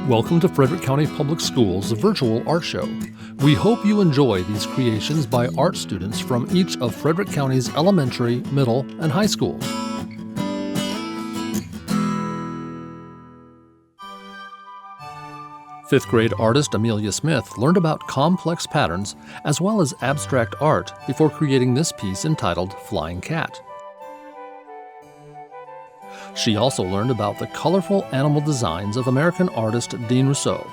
Welcome to Frederick County Public Schools' virtual art show. We hope you enjoy these creations by art students from each of Frederick County's elementary, middle, and high schools. Fifth grade artist Amelia Smith learned about complex patterns as well as abstract art before creating this piece entitled Flying Cat. She also learned about the colorful animal designs of American artist Dean Rousseau.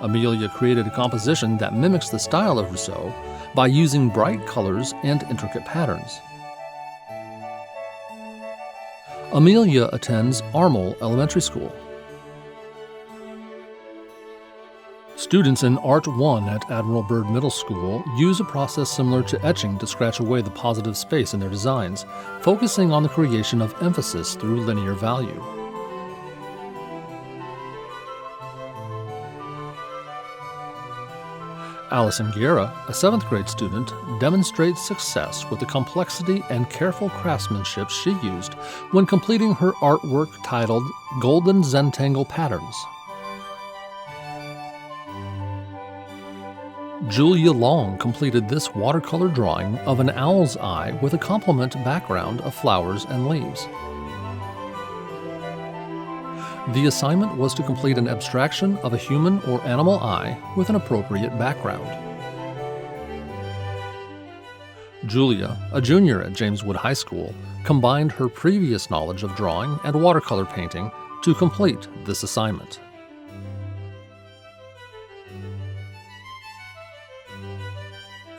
Amelia created a composition that mimics the style of Rousseau by using bright colors and intricate patterns. Amelia attends Armel Elementary School. Students in Art 1 at Admiral Byrd Middle School use a process similar to etching to scratch away the positive space in their designs, focusing on the creation of emphasis through linear value. Allison Guerra, a 7th grade student, demonstrates success with the complexity and careful craftsmanship she used when completing her artwork titled Golden Zentangle Patterns. Julia Long completed this watercolor drawing of an owl's eye with a complement background of flowers and leaves. The assignment was to complete an abstraction of a human or animal eye with an appropriate background. Julia, a junior at James Wood High School, combined her previous knowledge of drawing and watercolor painting to complete this assignment.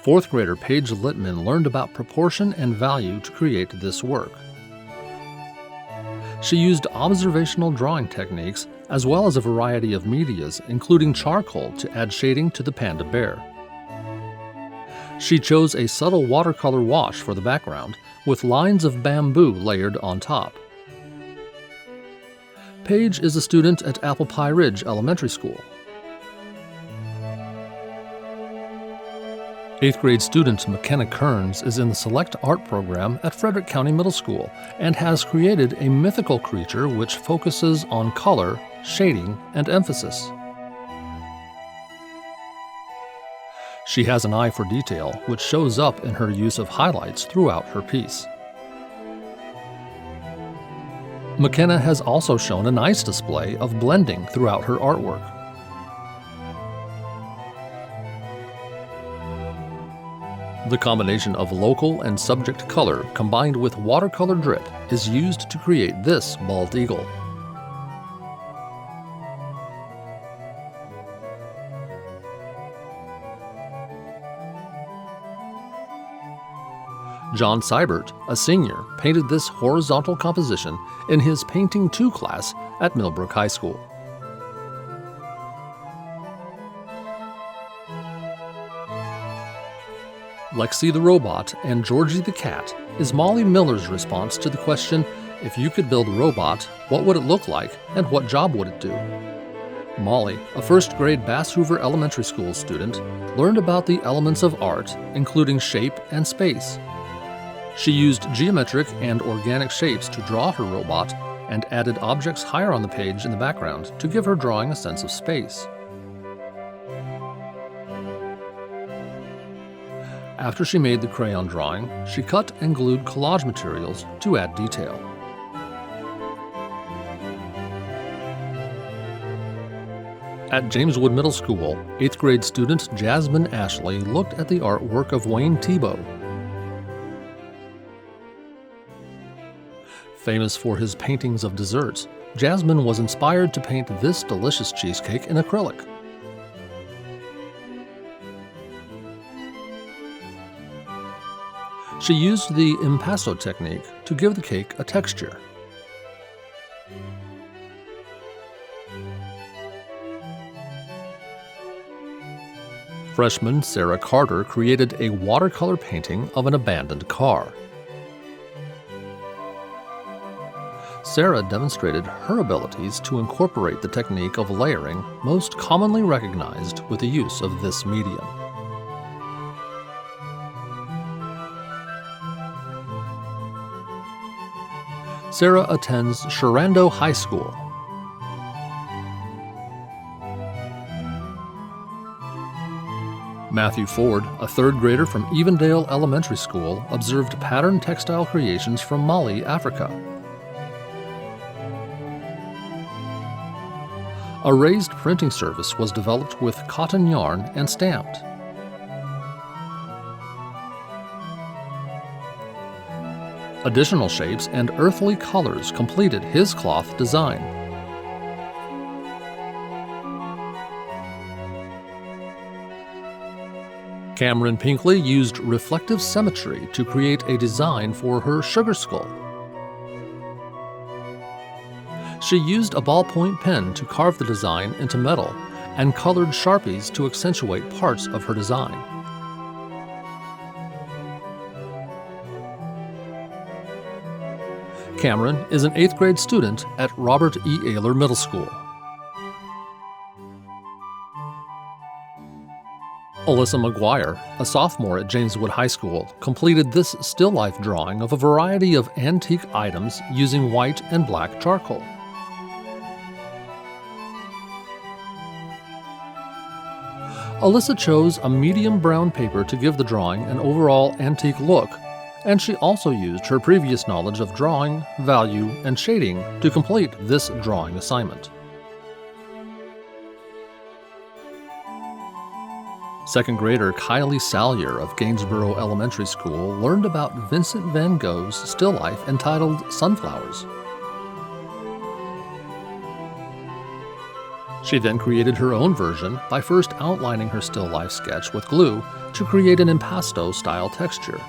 Fourth grader Paige Littman learned about proportion and value to create this work. She used observational drawing techniques as well as a variety of medias, including charcoal, to add shading to the panda bear. She chose a subtle watercolor wash for the background, with lines of bamboo layered on top. Paige is a student at Apple Pie Ridge Elementary School. 8th grade student McKenna Kearns is in the Select Art program at Frederick County Middle School and has created a mythical creature which focuses on color, shading, and emphasis. She has an eye for detail, which shows up in her use of highlights throughout her piece. McKenna has also shown a nice display of blending throughout her artwork. The combination of local and subject color combined with watercolor drip is used to create this bald eagle. John Seibert, a senior, painted this horizontal composition in his Painting 2 class at Millbrook High School. Lexi the Robot and Georgie the Cat is Molly Miller's response to the question, if you could build a robot, what would it look like and what job would it do? Molly, a 1st grade Bass Hoover Elementary School student, learned about the elements of art, including shape and space. She used geometric and organic shapes to draw her robot and added objects higher on the page in the background to give her drawing a sense of space. After she made the crayon drawing, she cut and glued collage materials to add detail. At James Wood Middle School, 8th grade student Jasmine Ashley looked at the artwork of Wayne Thiebaud. Famous for his paintings of desserts, Jasmine was inspired to paint this delicious cheesecake in acrylic. She used the impasto technique to give the cake a texture. Freshman Sarah Carter created a watercolor painting of an abandoned car. Sarah demonstrated her abilities to incorporate the technique of layering most commonly recognized with the use of this medium. Sarah attends Sherando High School. Matthew Ford, a third grader from Evendale Elementary School, observed patterned textile creations from Mali, Africa. A raised printing surface was developed with cotton yarn and stamped. Additional shapes and earthly colors completed his cloth design. Cameron Pinkley used reflective symmetry to create a design for her sugar skull. She used a ballpoint pen to carve the design into metal and colored Sharpies to accentuate parts of her design. Cameron is an 8th grade student at Robert E. Ayler Middle School. Alyssa McGuire, a sophomore at Jameswood High School, completed this still life drawing of a variety of antique items using white and black charcoal. Alyssa chose a medium brown paper to give the drawing an overall antique look, and she also used her previous knowledge of drawing, value, and shading to complete this drawing assignment. Second grader Kylie Salyer of Gainsborough Elementary School learned about Vincent van Gogh's still life entitled Sunflowers. She then created her own version by first outlining her still life sketch with glue to create an impasto-style texture.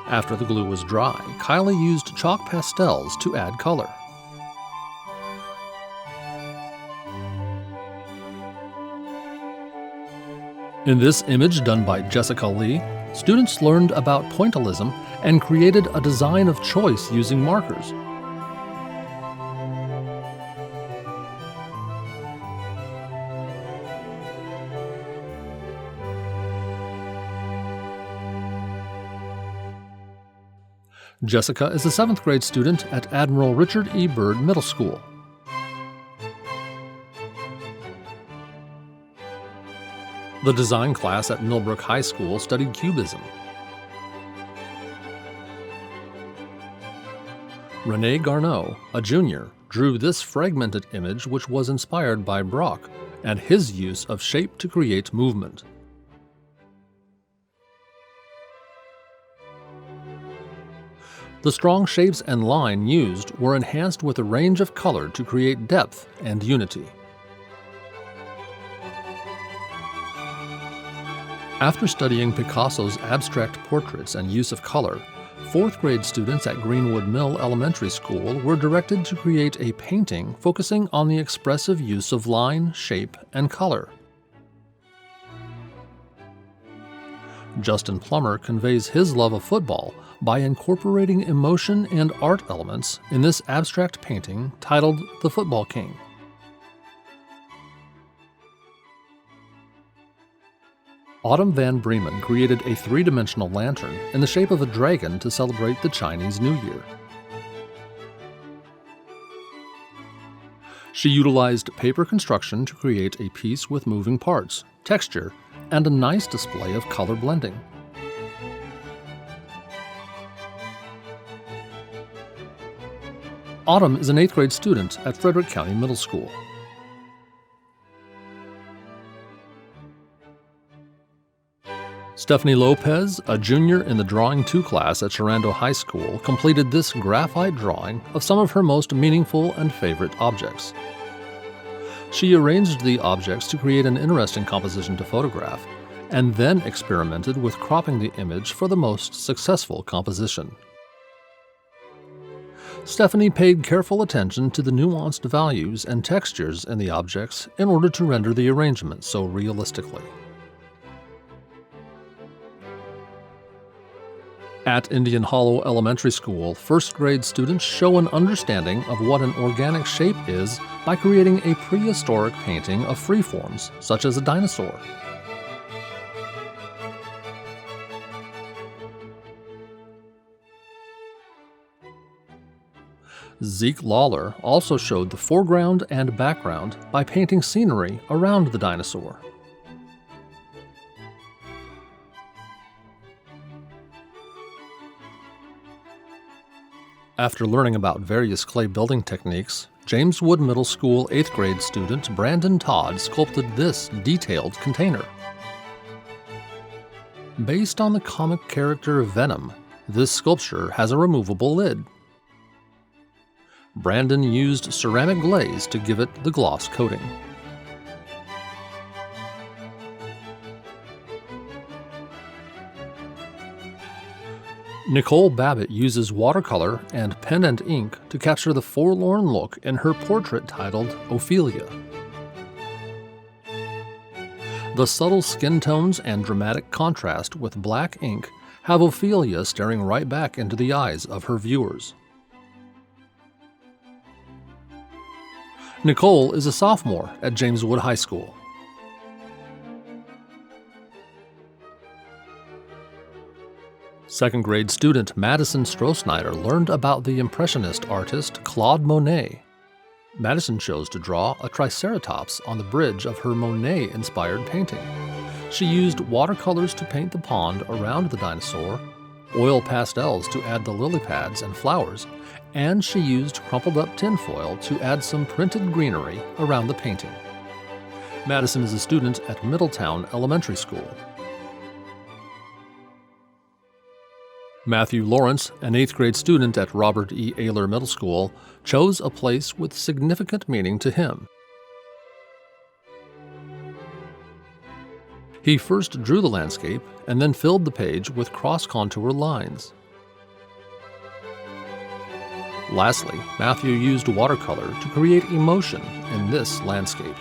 After the glue was dry, Kylie used chalk pastels to add color. In this image done by Jessica Lee, students learned about pointillism and created a design of choice using markers. Jessica is a 7th grade student at Admiral Richard E. Byrd Middle School. The design class at Millbrook High School studied Cubism. Renee Garneau, a junior, drew this fragmented image which was inspired by Brock and his use of shape to create movement. The strong shapes and line used were enhanced with a range of color to create depth and unity. After studying Picasso's abstract portraits and use of color, 4th grade students at Greenwood Mill Elementary School were directed to create a painting focusing on the expressive use of line, shape, and color. Justin Plummer conveys his love of football by incorporating emotion and art elements in this abstract painting titled The Football King. Autumn Van Bremen created a 3-dimensional lantern in the shape of a dragon to celebrate the Chinese New Year. She utilized paper construction to create a piece with moving parts, texture, and a nice display of color blending. Autumn is an 8th grade student at Frederick County Middle School. Stephanie Lopez, a junior in the Drawing 2 class at Sharando High School, completed this graphite drawing of some of her most meaningful and favorite objects. She arranged the objects to create an interesting composition to photograph, and then experimented with cropping the image for the most successful composition. Stephanie paid careful attention to the nuanced values and textures in the objects in order to render the arrangement so realistically. At Indian Hollow Elementary School, 1st grade students show an understanding of what an organic shape is by creating a prehistoric painting of freeforms, such as a dinosaur. Zeke Lawler also showed the foreground and background by painting scenery around the dinosaur. After learning about various clay building techniques, James Wood Middle School 8th grade student Brandon Todd sculpted this detailed container. Based on the comic character Venom, this sculpture has a removable lid. Brandon used ceramic glaze to give it the gloss coating. Nicole Babbitt uses watercolor and pen and ink to capture the forlorn look in her portrait titled Ophelia. The subtle skin tones and dramatic contrast with black ink have Ophelia staring right back into the eyes of her viewers. Nicole is a sophomore at James Wood High School. Second grade student Madison Strohsnyder learned about the Impressionist artist Claude Monet. Madison chose to draw a triceratops on the bridge of her Monet-inspired painting. She used watercolors to paint the pond around the dinosaur, oil pastels to add the lily pads and flowers, and she used crumpled-up tinfoil to add some printed greenery around the painting. Madison is a student at Middletown Elementary School. Matthew Lawrence, an 8th grade student at Robert E. Ayler Middle School, chose a place with significant meaning to him. He first drew the landscape and then filled the page with cross-contour lines. Lastly, Matthew used watercolor to create emotion in this landscape.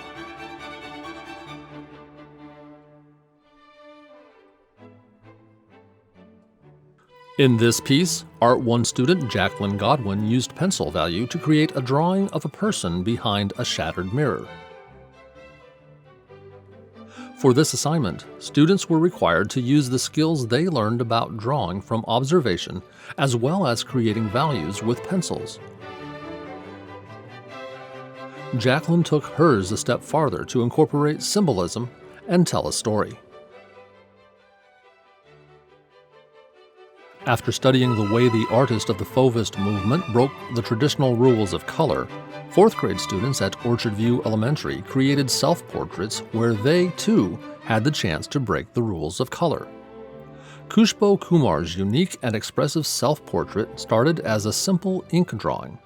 In this piece, Art 1 student Jacqueline Godwin used pencil value to create a drawing of a person behind a shattered mirror. For this assignment, students were required to use the skills they learned about drawing from observation as well as creating values with pencils. Jacqueline took hers a step farther to incorporate symbolism and tell a story. After studying the way the artist of the Fauvist movement broke the traditional rules of color, 4th grade students at Orchard View Elementary created self-portraits where they, too, had the chance to break the rules of color. Khushbu Kumar's unique and expressive self-portrait started as a simple ink drawing.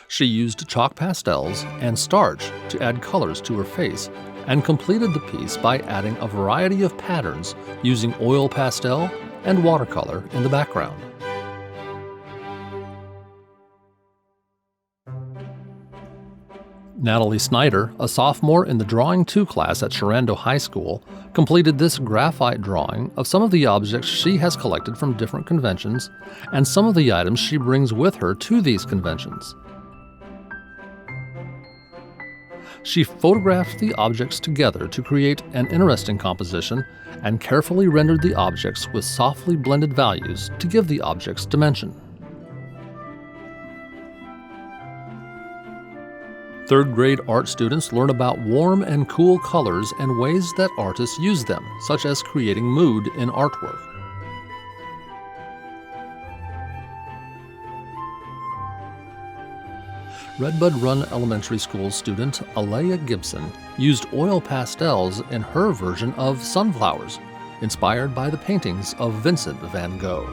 She used chalk pastels and starch to add colors to her face and completed the piece by adding a variety of patterns using oil pastel and watercolor in the background. Natalie Snyder, a sophomore in the Drawing 2 class at Sharando High School, completed this graphite drawing of some of the objects she has collected from different conventions and some of the items she brings with her to these conventions. She photographed the objects together to create an interesting composition and carefully rendered the objects with softly blended values to give the objects dimension. 3rd grade art students learn about warm and cool colors and ways that artists use them, such as creating mood in artwork. Redbud Run Elementary School student Alea Gibson used oil pastels in her version of sunflowers, inspired by the paintings of Vincent van Gogh.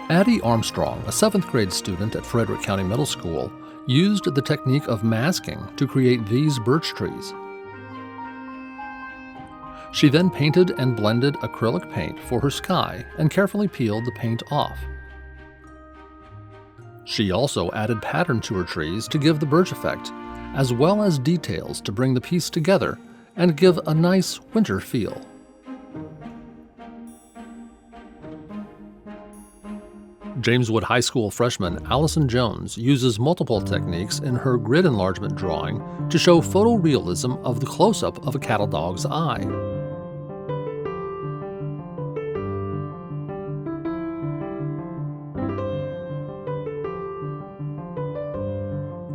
Addie Armstrong, a 7th grade student at Frederick County Middle School, used the technique of masking to create these birch trees. She then painted and blended acrylic paint for her sky and carefully peeled the paint off. She also added pattern to her trees to give the birch effect, as well as details to bring the piece together and give a nice winter feel. James Wood High School freshman Allison Jones uses multiple techniques in her grid enlargement drawing to show photorealism of the close-up of a cattle dog's eye.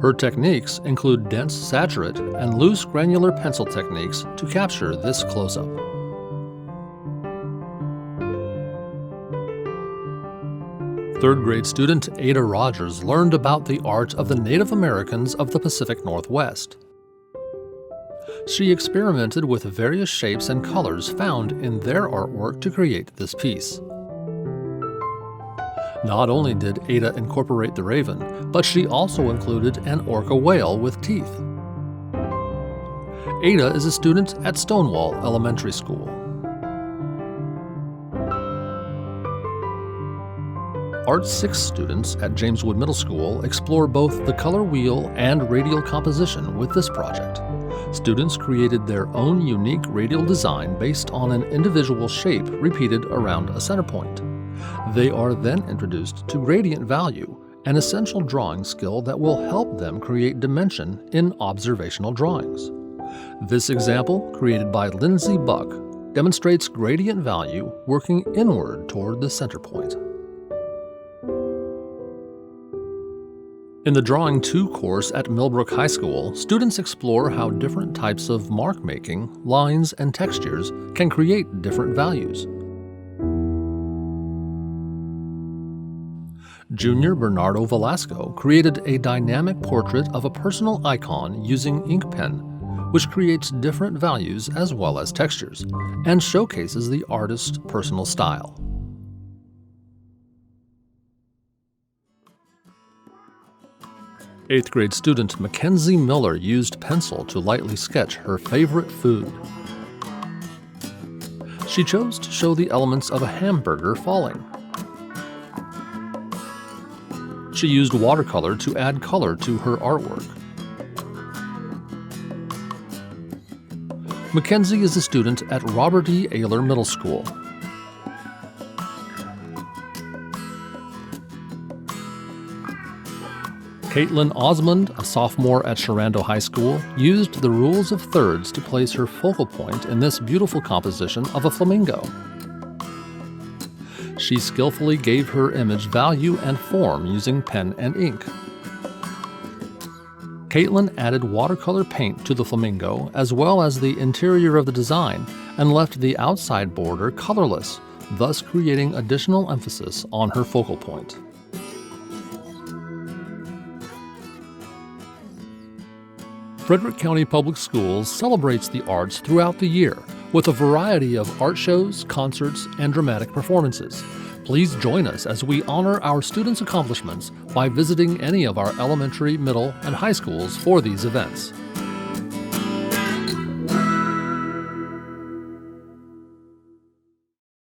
Her techniques include dense saturate and loose granular pencil techniques to capture this close-up. Third grade student Ada Rogers learned about the art of the Native Americans of the Pacific Northwest. She experimented with various shapes and colors found in their artwork to create this piece. Not only did Ada incorporate the raven, but she also included an orca whale with teeth. Ada is a student at Stonewall Elementary School. Art 6 students at Jameswood Middle School explore both the color wheel and radial composition with this project. Students created their own unique radial design based on an individual shape repeated around a center point. They are then introduced to gradient value, an essential drawing skill that will help them create dimension in observational drawings. This example, created by Lindsay Buck, demonstrates gradient value working inward toward the center point. In the Drawing 2 course at Millbrook High School, students explore how different types of mark making, lines, and textures can create different values. Junior Bernardo Velasco created a dynamic portrait of a personal icon using ink pen, which creates different values as well as textures, and showcases the artist's personal style. Eighth grade student Mackenzie Miller used pencil to lightly sketch her favorite food. She chose to show the elements of a hamburger falling. She used watercolor to add color to her artwork. Mackenzie is a student at Robert E. Ayler Middle School. Caitlin Osmond, a sophomore at Sharando High School, used the rules of thirds to place her focal point in this beautiful composition of a flamingo. She skillfully gave her image value and form using pen and ink. Caitlin added watercolor paint to the flamingo as well as the interior of the design and left the outside border colorless, thus creating additional emphasis on her focal point. Frederick County Public Schools celebrates the arts throughout the year with a variety of art shows, concerts, and dramatic performances. Please join us as we honor our students' accomplishments by visiting any of our elementary, middle, and high schools for these events.